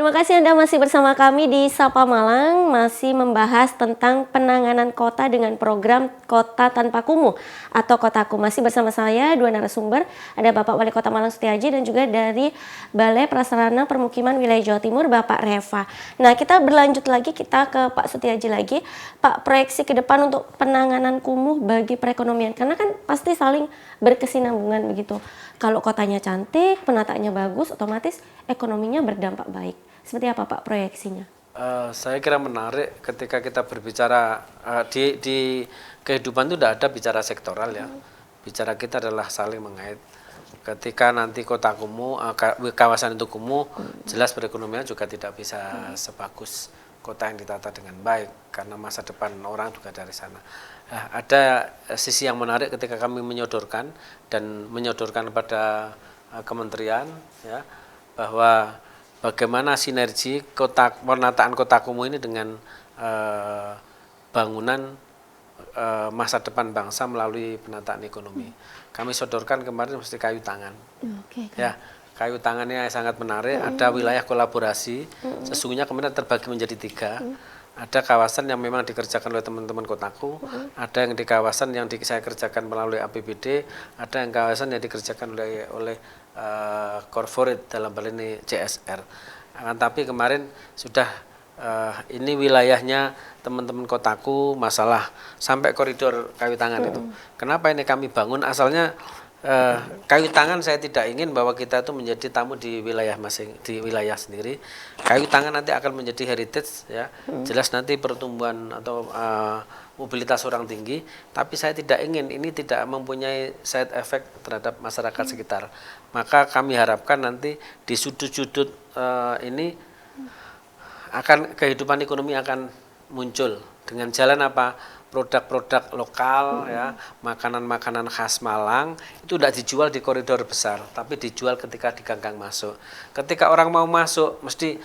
Terima kasih Anda masih bersama kami di Sapa Malang, masih membahas tentang penanganan kota dengan program Kota Tanpa Kumuh atau Kotaku. Masih bersama saya, dua narasumber, ada Bapak Wali Kota Malang Setiaji dan juga dari Balai Prasarana Permukiman Wilayah Jawa Timur, Bapak Reva. Nah, kita berlanjut lagi, kita ke Pak Setiaji lagi. Pak, proyeksi ke depan untuk penanganan kumuh bagi perekonomian, karena kan pasti saling berkesinambungan begitu. Kalau kotanya cantik, penataannya bagus, otomatis ekonominya berdampak baik. Seperti apa Pak proyeksinya? Saya kira menarik ketika kita berbicara di kehidupan itu tidak ada bicara sektoral ya. Bicara kita adalah saling mengait. Ketika nanti kota kumuh, kawasan itu kumuh, jelas perekonomian juga tidak bisa sebagus kota yang ditata dengan baik karena masa depan orang juga dari sana. Nah, ada sisi yang menarik ketika kami menyodorkan kepada kementerian ya bahwa bagaimana sinergi penataan kota kumuh ini dengan bangunan masa depan bangsa melalui penataan ekonomi. Kami sodorkan kemarin mesti kayu tangan. Ya, kayu tangannya sangat menarik. Ada wilayah kolaborasi. Sesungguhnya kemarin terbagi menjadi 3. Ada kawasan yang memang dikerjakan oleh teman-teman kotaku, ada yang di kawasan yang saya kerjakan melalui APBD, ada yang kawasan yang dikerjakan oleh corporate dalam hal ini CSR. Tapi kemarin sudah ini wilayahnya teman-teman kotaku masalah sampai koridor kayu tangan itu. Kenapa ini kami bangun? Asalnya kayu tangan saya tidak ingin bahwa kita itu menjadi tamu di wilayah di wilayah sendiri. Kayu tangan nanti akan menjadi heritage ya. Jelas nanti pertumbuhan atau mobilitas orang tinggi, tapi saya tidak ingin ini tidak mempunyai side effect terhadap masyarakat sekitar. Maka kami harapkan nanti di sudut-sudut ini akan kehidupan ekonomi akan muncul dengan jalan apa? Produk-produk lokal ya, makanan-makanan khas Malang itu tidak dijual di koridor besar, tapi dijual ketika di ganggang masuk. Ketika orang mau masuk mesti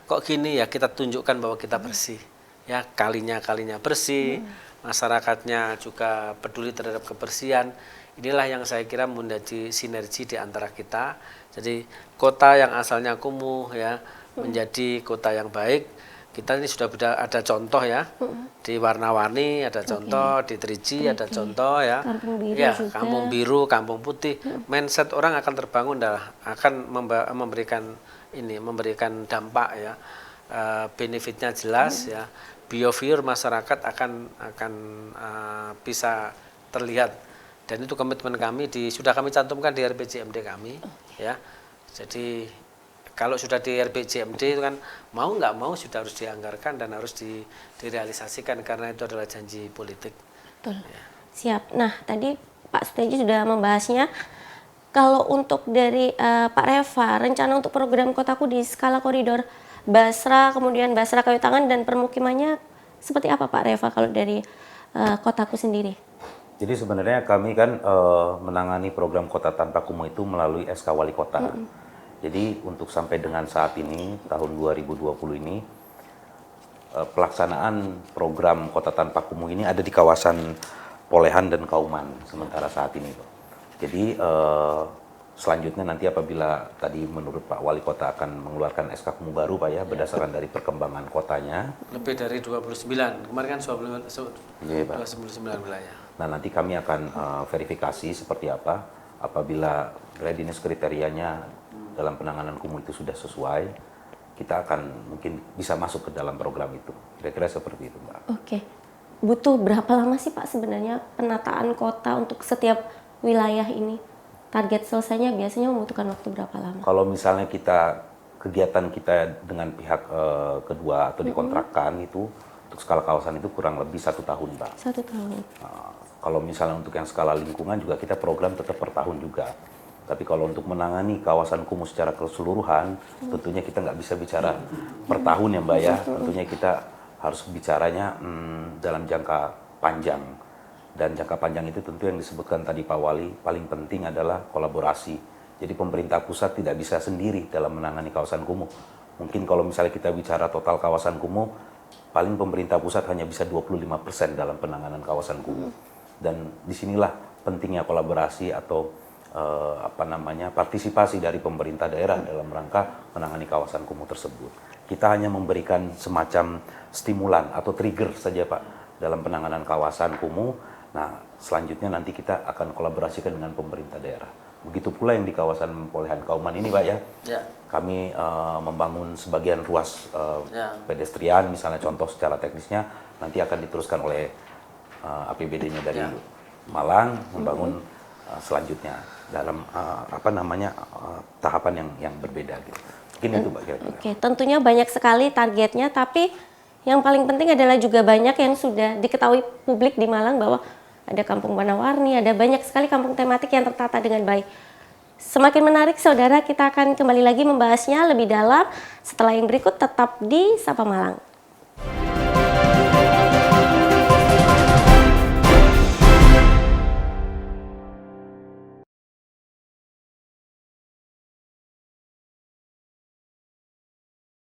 kok gini ya, kita tunjukkan bahwa kita bersih. Ya, kalinya bersih, masyarakatnya juga peduli terhadap kebersihan. Inilah yang saya kira menjadi sinergi di antara kita. Jadi kota yang asalnya kumuh ya menjadi kota yang baik. Kita ini sudah ada contoh ya, di Warna-Warni ada contoh, di Triji ada contoh ya, Kampung Biru, Kampung Putih. Mindset orang akan terbangun akan memberikan dampak ya, benefitnya jelas ya, behavior masyarakat akan bisa terlihat. Dan itu komitmen kami sudah kami cantumkan di RPJMD kami ya. Jadi kalau sudah di RPJMD itu kan mau nggak mau sudah harus dianggarkan dan harus direalisasikan karena itu adalah janji politik. Betul. Ya. Siap. Nah, tadi Pak Setiaji sudah membahasnya. Kalau untuk dari Pak Reva, rencana untuk program Kotaku di skala koridor Basra, kemudian Basra Kayu Tangan dan permukimannya seperti apa Pak Reva kalau dari Kotaku sendiri? Jadi sebenarnya kami kan menangani program Kota Tanpa Kumuh itu melalui SK Wali Kota. Jadi untuk sampai dengan saat ini, tahun 2020 ini, pelaksanaan program Kota Tanpa Kumuh ini ada di kawasan Polehan dan Kauman sementara saat ini. Jadi selanjutnya nanti apabila tadi menurut Pak Wali Kota akan mengeluarkan SK Kumuh baru Pak ya, berdasarkan dari perkembangan kotanya. Lebih dari 29, kemarin kan 29 wilayah. Nah nanti kami akan verifikasi seperti apa, apabila readiness kriterianya dalam penanganan kumuh itu sudah sesuai, kita akan mungkin bisa masuk ke dalam program itu. Kira-kira seperti itu, Mbak. Oke. Butuh berapa lama sih Pak sebenarnya penataan kota untuk setiap wilayah ini? Target selesainya biasanya membutuhkan waktu berapa lama? Kalau misalnya kegiatan kita dengan pihak kedua atau dikontrakkan itu, untuk skala kawasan itu kurang lebih 1 tahun, Mbak. 1 tahun. Kalau misalnya untuk yang skala lingkungan juga kita program tetap per tahun juga. Tapi kalau untuk menangani kawasan kumuh secara keseluruhan, tentunya kita nggak bisa bicara per tahun ya Mbak ya. Tentunya kita harus bicaranya dalam jangka panjang. Dan jangka panjang itu tentu yang disebutkan tadi Pak Wali, paling penting adalah kolaborasi. Jadi pemerintah pusat tidak bisa sendiri dalam menangani kawasan kumuh. Mungkin kalau misalnya kita bicara total kawasan kumuh, paling pemerintah pusat hanya bisa 25% dalam penanganan kawasan kumuh. Dan disinilah pentingnya kolaborasi atau partisipasi dari pemerintah daerah dalam rangka menangani kawasan kumuh tersebut. Kita hanya memberikan semacam stimulan atau trigger saja Pak dalam penanganan kawasan kumuh. Nah, selanjutnya nanti kita akan kolaborasikan dengan pemerintah daerah. Begitu pula yang di kawasan pemulihan Kauman ini Pak ya. Kami membangun sebagian ruas pedestrian, misalnya contoh secara teknisnya nanti akan diteruskan oleh APBD-nya dari Malang membangun selanjutnya dalam tahapan yang berbeda gitu. Mungkin itu Pak kira-kira. Oke, tentunya banyak sekali targetnya, tapi yang paling penting adalah juga banyak yang sudah diketahui publik di Malang bahwa ada Kampung Warna-Warni, ada banyak sekali kampung tematik yang tertata dengan baik. Semakin menarik saudara, kita akan kembali lagi membahasnya lebih dalam setelah yang berikut, tetap di Sapa Malang.